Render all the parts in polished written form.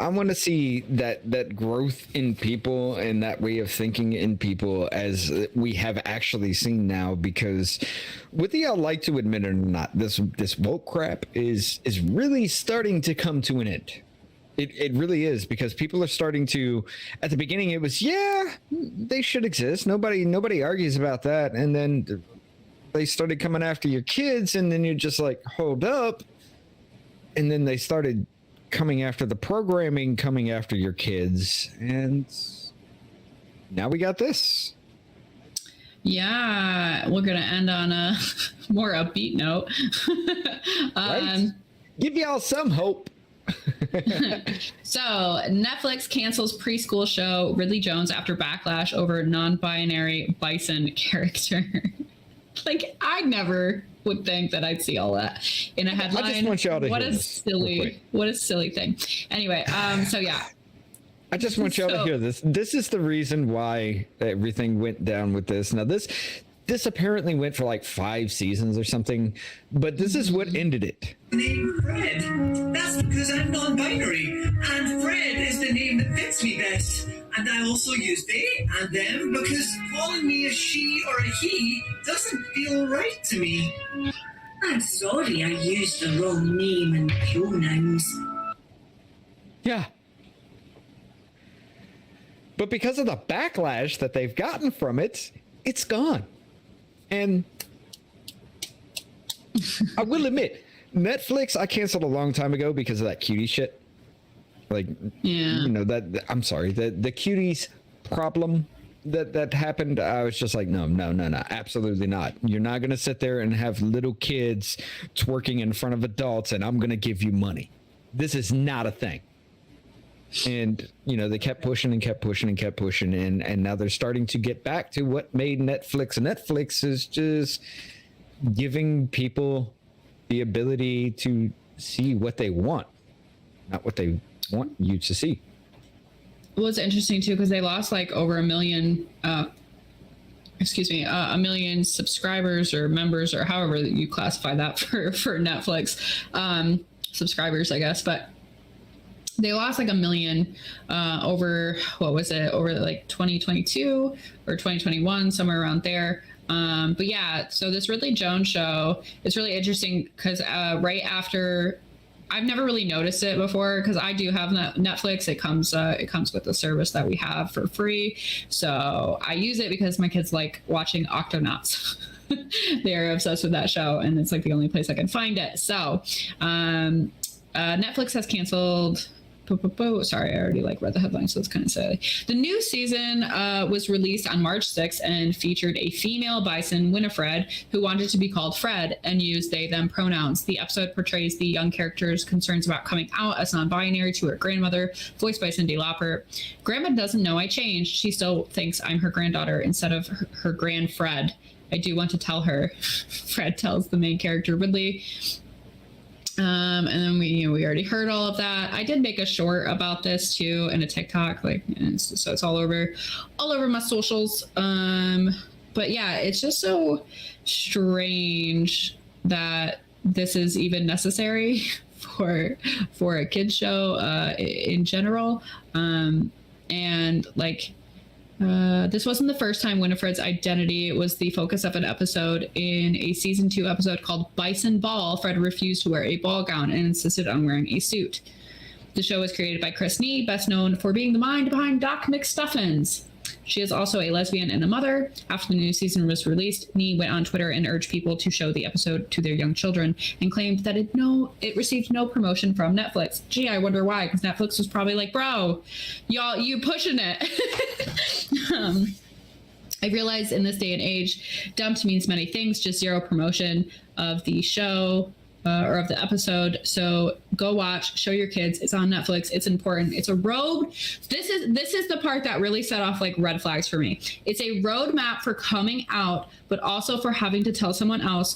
want to see that growth in people and that way of thinking in people as we have actually seen now, because whether y'all like to admit it or not, this woke crap is really starting to come to an end. It really is, because people are starting to, at the beginning it was, yeah, they should exist. Nobody argues about that. And then they started coming after your kids, and then you're just like, hold up. And then they started coming after the programming, coming after your kids. And now we got this. Yeah, we're going to end on a more upbeat note. Right? Give y'all some hope. So Netflix cancels preschool show Ridley Jones after backlash over non-binary bison character. Like, I never would think that I'd see all that in a headline. I just want y'all to what hear a this silly, what a silly thing. Anyway, so yeah. I just want y'all to hear this. This is the reason why everything went down with this. Now, this apparently went for like 5 seasons or something, but this is what ended it. Name Fred. That's because I'm non-binary, and Fred is the name that fits me best. And I also use they and them because calling me a she or a he doesn't feel right to me. I'm sorry I used the wrong name and pronouns. Yeah. But because of the backlash that they've gotten from it, it's gone. And I will admit, Netflix, I canceled a long time ago because of that cutie shit. Like, yeah, you know, that I'm sorry, the cuties problem that happened. I was just like, no, absolutely not. You're not going to sit there and have little kids twerking in front of adults and I'm going to give you money. This is not a thing. And, you know, they kept pushing and kept pushing and kept pushing. And now they're starting to get back to what made Netflix. And Netflix is just giving people the ability to see what they want, not what they want you to see. Well, it's interesting too, because they lost like over a million subscribers or members or however you classify that for Netflix, subscribers, I guess. But they lost like 1 million over, what was it, over like 2022 or 2021, somewhere around there. But yeah, so this Ridley Jones show, it's really interesting because right after, I've never really noticed it before because I do have Netflix. It comes with the service that we have for free. So I use it because my kids like watching Octonauts. They're obsessed with that show, and it's like the only place I can find it. So Netflix has canceled. Sorry, I already read the headline, so it's kind of silly. The new season was released on March 6th and featured a female bison, Winifred, who wanted to be called Fred and used they, them pronouns. The episode portrays the young character's concerns about coming out as non-binary to her grandmother, voiced by Cyndi Lauper. Grandma doesn't know I changed. She still thinks I'm her granddaughter instead of her grand Fred. I do want to tell her, Fred tells the main character, Ridley. And then we already heard all of that. I did make a short about this too in a TikTok, so it's all over my socials. But yeah, it's just so strange that this is even necessary for a kids show in general. This wasn't the first time Winifred's identity was the focus of an episode. In a season 2 episode called Bison Ball, Fred refused to wear a ball gown and insisted on wearing a suit. The show was created by Chris Nee, best known for being the mind behind Doc McStuffins. She is also a lesbian and a mother. After the new season was released, Nee went on Twitter and urged people to show the episode to their young children and claimed that it received no promotion from Netflix. Gee, I wonder why, because Netflix was probably like, bro, you pushing it. I realized in this day and age, dumped means many things, just zero promotion of the show. Or of the episode. So go watch, show your kids. It's on Netflix. It's important. It's a road. This is the part that really set off red flags for me. It's a roadmap for coming out, but also for having to tell someone else,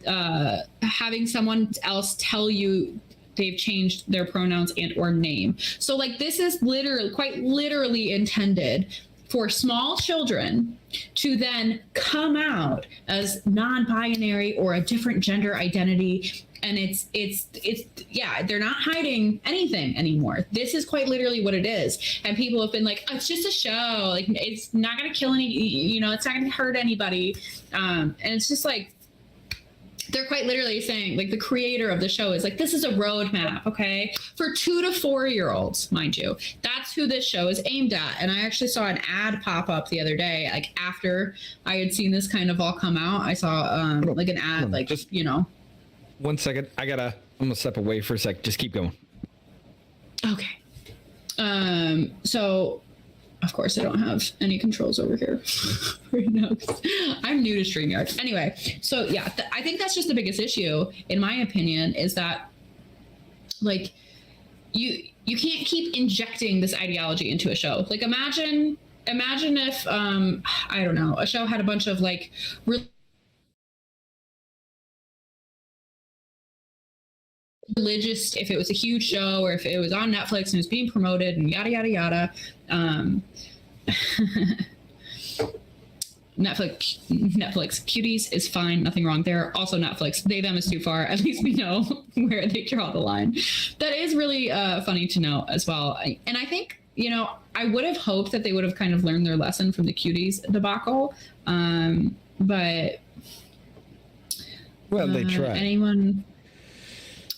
having someone else tell you they've changed their pronouns and or name. So this is quite literally intended for small children to then come out as non-binary or a different gender identity And it's yeah, they're not hiding anything anymore. This is quite literally what it is. And people have been like, oh, it's just a show. Like, it's not going to kill any, it's not going to hurt anybody. And it's just like, they're quite literally saying, like, the creator of the show is like, this is a roadmap, okay, for 2 to 4 year olds, mind you. That's who this show is aimed at. And I actually saw an ad pop up the other day, like after I had seen this kind of all come out. I saw like an ad, like, just 1 second. I'm gonna step away for a sec. Just keep going. Okay. So of course I don't have any controls over here right now. I'm new to StreamYard. Anyway, so yeah, I think that's just the biggest issue, in my opinion, is that, like, you can't keep injecting this ideology into a show. Like, imagine if I don't know, a show had a bunch of like religious, if it was a huge show, or if it was on Netflix and it was being promoted and yada yada yada. Netflix cuties is fine, nothing wrong there. Also Netflix, they them is too far. At least we know where they draw the line. That is really funny to know as well. And I think, I would have hoped that they would have kind of learned their lesson from the cuties debacle. But well, they tried.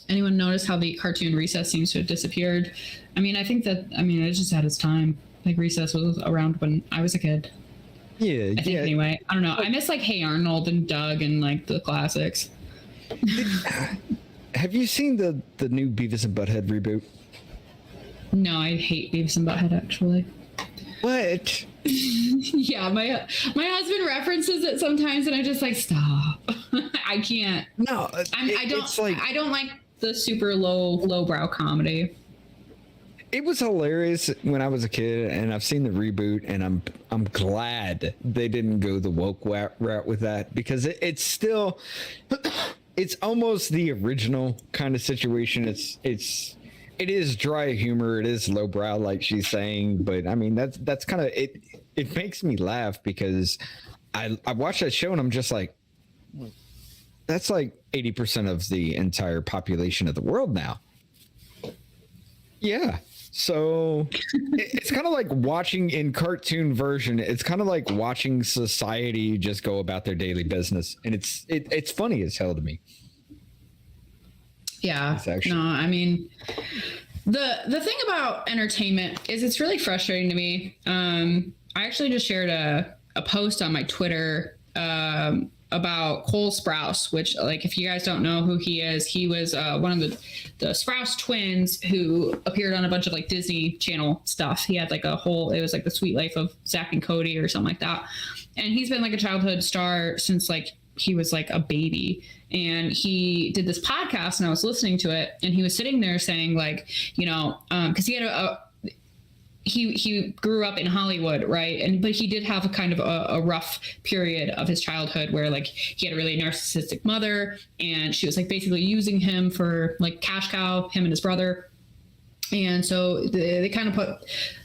Anyone notice how the cartoon Recess seems to have disappeared? I mean, I think that, it just had its time. Like, Recess was around when I was a kid. Yeah, I think anyway. I don't know. I miss like Hey Arnold and Doug and like the classics. Have you seen the new Beavis and Butthead reboot? No, I hate Beavis and Butthead, actually. What? Yeah, my husband references it sometimes, and I just like, stop. I can't. No, I don't like the super lowbrow comedy. It was hilarious when I was a kid, and I've seen the reboot, and I'm glad they didn't go the woke route with that, because it's still, it's almost the original kind of situation. It is dry humor, it is lowbrow, like she's saying, but I mean that's kind of it. It makes me laugh because I watch that show and I'm just like, that's like 80% of the entire population of the world now. Yeah. So it's kind of like watching in cartoon version. It's kind of like watching society just go about their daily business. And it's funny as hell to me. Yeah. No, I mean, the thing about entertainment is it's really frustrating to me. I actually just shared a post on my Twitter about Cole Sprouse, which, like, if you guys don't know who he is, he was one of the Sprouse twins who appeared on a bunch of like Disney Channel stuff. He had like it was like The Sweet Life of Zach and Cody or something like that. And he's been like a childhood star since like he was like a baby. And he did this podcast and I was listening to it, and he was sitting there saying like, because he had he grew up in Hollywood, right? But he did have a kind of a rough period of his childhood where like he had a really narcissistic mother, and she was like basically using him for like cash cow, him and his brother. And so they kind of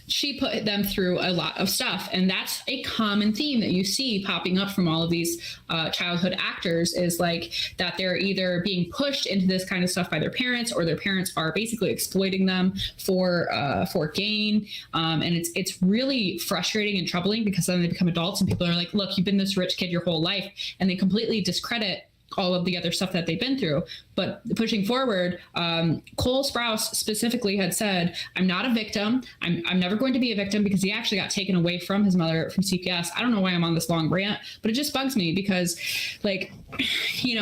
she put them through a lot of stuff. And that's a common theme that you see popping up from all of these childhood actors, is like that they're either being pushed into this kind of stuff by their parents, or their parents are basically exploiting them for gain. And it's really frustrating and troubling, because then they become adults and people are like, look, you've been this rich kid your whole life, and they completely discredit all of the other stuff that they've been through. But pushing forward, Cole Sprouse specifically had said, I'm not a victim. I'm never going to be a victim, because he actually got taken away from his mother from CPS. I don't know why I'm on this long rant, but it just bugs me because, like, we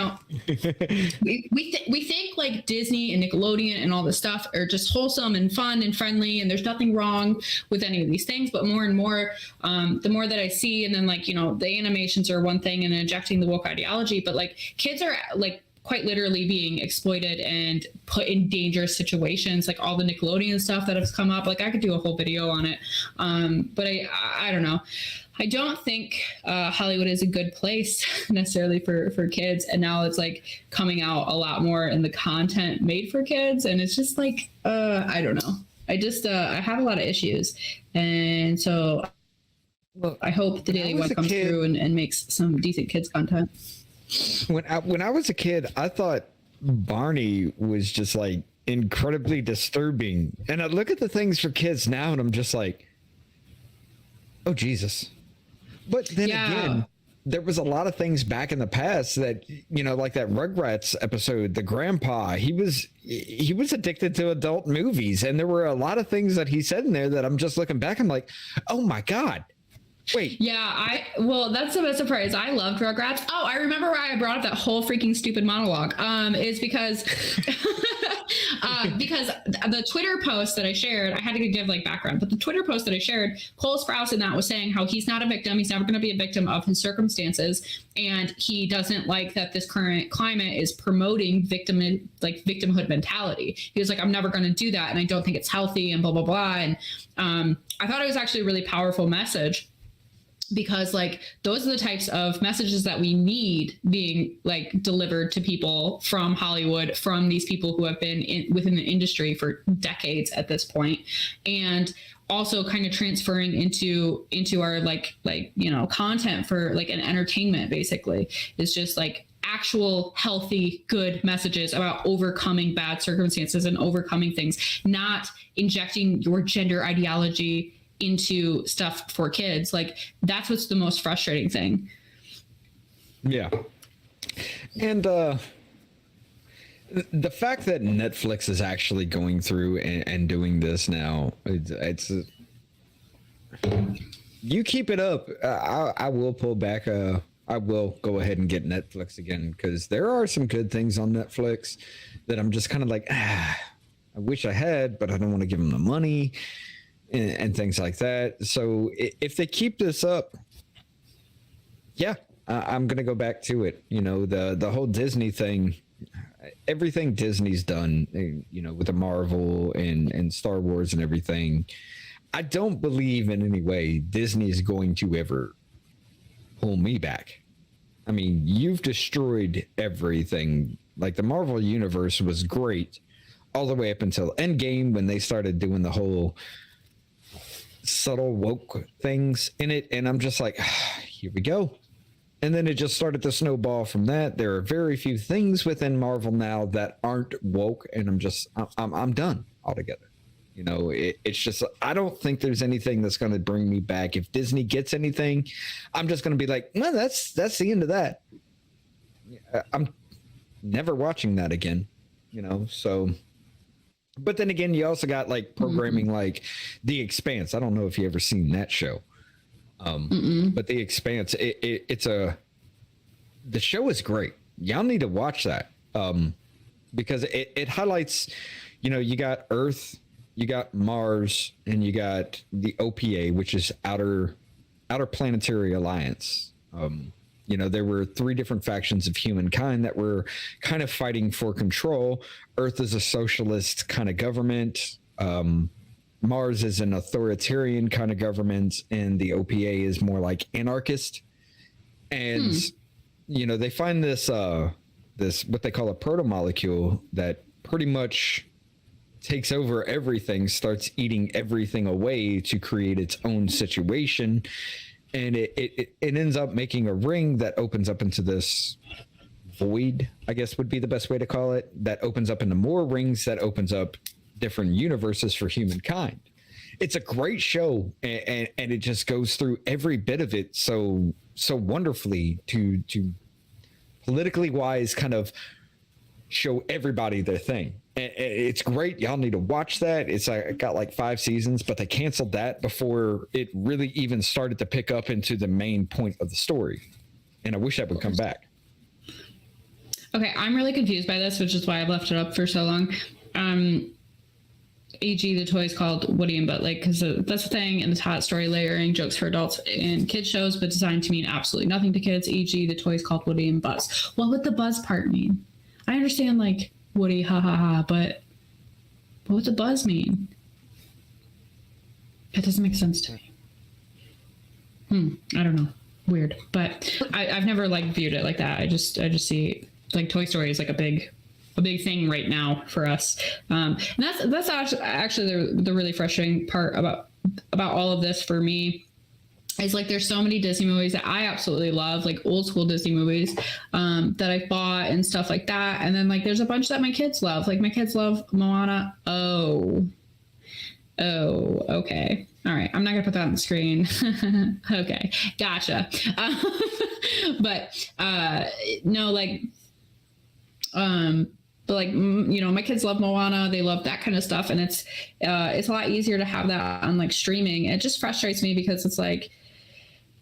think like Disney and Nickelodeon and all this stuff are just wholesome and fun and friendly, and there's nothing wrong with any of these things. But more and more, the more that I see, and then like, the animations are one thing and injecting the woke ideology, but like kids are like quite literally being exploited and put in dangerous situations, like all the Nickelodeon stuff that has come up. Like I could do a whole video on it. But I don't know. I don't think Hollywood is a good place necessarily for kids. And now it's like coming out a lot more in the content made for kids. And it's just like, I don't know. I just, I have a lot of issues. And so I hope the Daily One comes through and makes some decent kids content. When I was a kid, I thought Barney was just like incredibly disturbing. And I look at the things for kids now and I'm just like, oh, Jesus. But then again, there was a lot of things back in the past that, you know, like that Rugrats episode, the grandpa, he was addicted to adult movies. And there were a lot of things that he said in there that I'm just looking back. I'm like, oh my God. Wait. Yeah, well, that's the best surprise. I loved Rugrats. Oh, I remember why I brought up that whole freaking stupid monologue. Is because because the Twitter post that I shared, I had to give like background, but the Twitter post that I shared, Cole Sprouse in that was saying how he's not a victim. He's never going to be a victim of his circumstances. And he doesn't like that this current climate is promoting victimhood mentality. He was like, I'm never going to do that. And I don't think it's healthy and blah, blah, blah. And I thought it was actually a really powerful message, because like those are the types of messages that we need being like delivered to people from Hollywood, from these people who have been within the industry for decades at this point, and also kind of transferring into our like you know, content for like an entertainment. Basically is just like actual healthy, good messages about overcoming bad circumstances and overcoming things, not injecting your gender ideology into stuff for kids. Like that's what's the most frustrating thing. Yeah. And the fact that Netflix is actually going through and doing this now, it's you keep it up, I will pull back. I will go ahead and get Netflix again, because there are some good things on Netflix that I'm just kind of like, I wish I had, but I don't want to give them the money. And things like that. So if they keep this up, yeah, I'm gonna go back to it. You know, the whole Disney thing, everything Disney's done, you know, with the Marvel and Star Wars and everything, I don't believe in any way Disney is going to ever pull me back. I mean, you've destroyed everything. Like the Marvel universe was great all the way up until Endgame, when they started doing the whole subtle woke things in it, and I'm just like, here we go. And then it just started to snowball from that. There are very few things within Marvel now that aren't woke, and I'm done altogether. You know, it's just, I don't think there's anything that's going to bring me back. If Disney gets anything, I'm just going to be like, well, that's the end of that. I'm never watching that again, you know. So but then again, you also got like programming like The Expanse. I don't know if you ever seen that show. But The Expanse, the show is great. Y'all need to watch that. Because it highlights, you know, you got Earth, you got Mars, and you got the OPA, which is Outer Planetary Alliance. You know, there were 3 different factions of humankind that were kind of fighting for control. Earth is a socialist kind of government. Mars is an authoritarian kind of government, and the OPA is more like anarchist. And, you know, they find this what they call a protomolecule that pretty much takes over everything, starts eating everything away to create its own situation. And it ends up making a ring that opens up into this void, I guess would be the best way to call it, that opens up into more rings, that opens up different universes for humankind. It's a great show, and it just goes through every bit of it so wonderfully to politically wise kind of show everybody their thing. And it's great. Y'all need to watch that. It's got like 5 seasons, but they canceled that before it really even started to pick up into the main point of the story. And I wish that would come back. Okay, I'm really confused by this, which is why I've left it up for so long. AG, the toy is called Woody and Butt, like, because that's the thing, and the tot story layering jokes for adults and kids shows, but designed to mean absolutely nothing to kids. EG, the toy is called Woody and Buzz. What would the Buzz part mean? I understand, like, Woody, ha ha ha, but what would the Buzz mean? It doesn't make sense to me. I don't know. Weird. But I've never like viewed it like that. I just see like Toy Story is like a big thing right now for us. And that's actually the really frustrating part about all of this for me It's like there's so many Disney movies that I absolutely love, like old school Disney movies that I bought and stuff like that. And then like there's a bunch that my kids love. Like my kids love Moana. Oh, okay. All right. I'm not gonna put that on the screen. Okay, gotcha. But no, like but like you know, my kids love Moana. They love that kind of stuff, and it's a lot easier to have that on like streaming. It just frustrates me because it's like,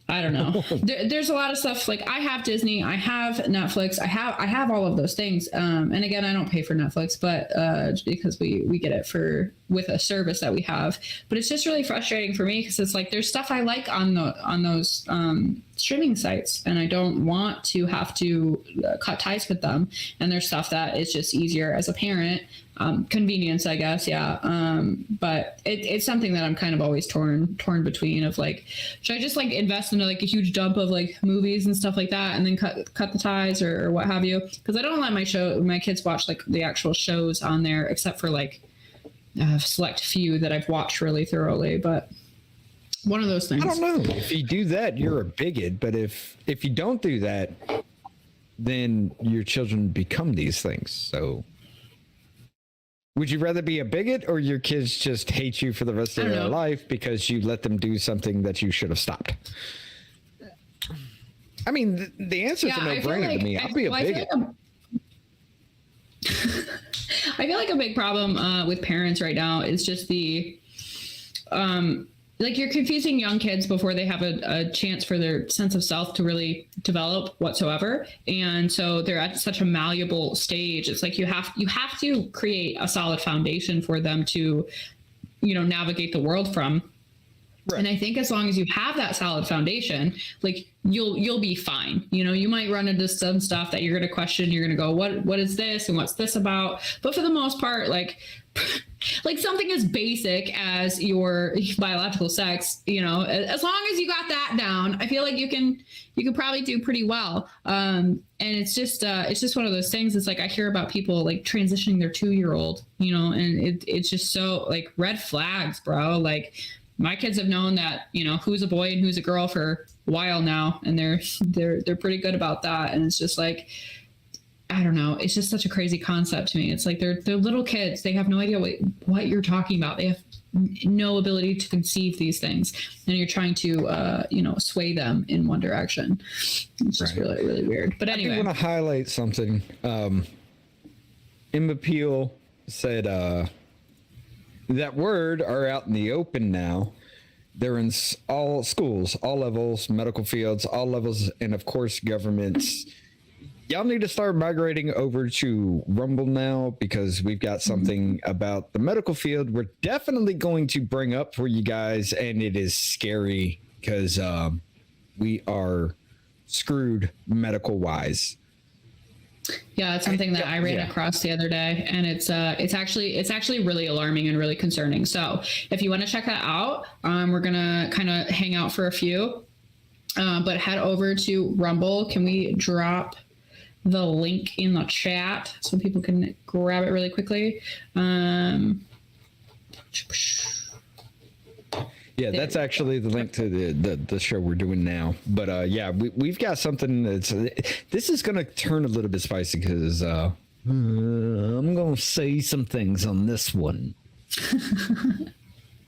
I don't know. There's a lot of stuff. Like I have Disney, I have Netflix, I have all of those things. And again, I don't pay for Netflix, but because we get it with a service that we have. But it's just really frustrating for me because it's like there's stuff I like on those streaming sites, and I don't want to have to cut ties with them. And there's stuff that is just easier as a parent. Convenience, I guess. Yeah. But it's something that I'm kind of always torn between of like, should I just like invest into like a huge dump of like movies and stuff like that and then cut the ties or what have you? Because I don't let my kids watch like the actual shows on there, except for like a select few that I've watched really thoroughly. But one of those things. I don't know. If you do that, you're a bigot. But if you don't do that, then your children become these things. So would you rather be a bigot or your kids just hate you for the rest of their life because you let them do something that you should have stopped? I mean, the answer is a no-brainer to me. I'll be a bigot. I feel like a big problem with parents right now is just the like you're confusing young kids before they have a chance for their sense of self to really develop whatsoever. And so they're at such a malleable stage. It's like you have to create a solid foundation for them to, you know, navigate the world from. Right. And I think as long as you have that solid foundation, like you'll be fine. You know, you might run into some stuff that you're going to question. You're going to go, what is this? And what's this about? But for the most part, like something as basic as your biological sex, you know, as long as you got that down, I feel like you can probably do pretty well. And it's just one of those things. It's like, I hear about people like transitioning their 2-year-old, you know, and it's just so like red flags, bro. Like my kids have known that, you know, who's a boy and who's a girl for a while now. And they're pretty good about that. And it's just like, I don't know. It's just such a crazy concept to me. It's like they're little kids. They have no idea what you're talking about. They have no ability to conceive these things, and you're trying to, you know, sway them in one direction. It's just really, really weird. But anyway, I want to highlight something. Emma Peel said that word are out in the open now. They're in all schools, all levels, medical fields, all levels, and of course, governments. Y'all need to start migrating over to Rumble now, because we've got something about the medical field we're definitely going to bring up for you guys, and it is scary because we are screwed medical wise. Yeah, it's something that I ran across the other day, and it's actually really alarming and really concerning. So if you want to check that out, we're gonna kind of hang out for a few, but head over to Rumble. Can we drop the link in the chat so people can grab it really quickly? Yeah, that's actually the link to the show we're doing now. But yeah, we've got something this is going to turn a little bit spicy because I'm going to say some things on this one.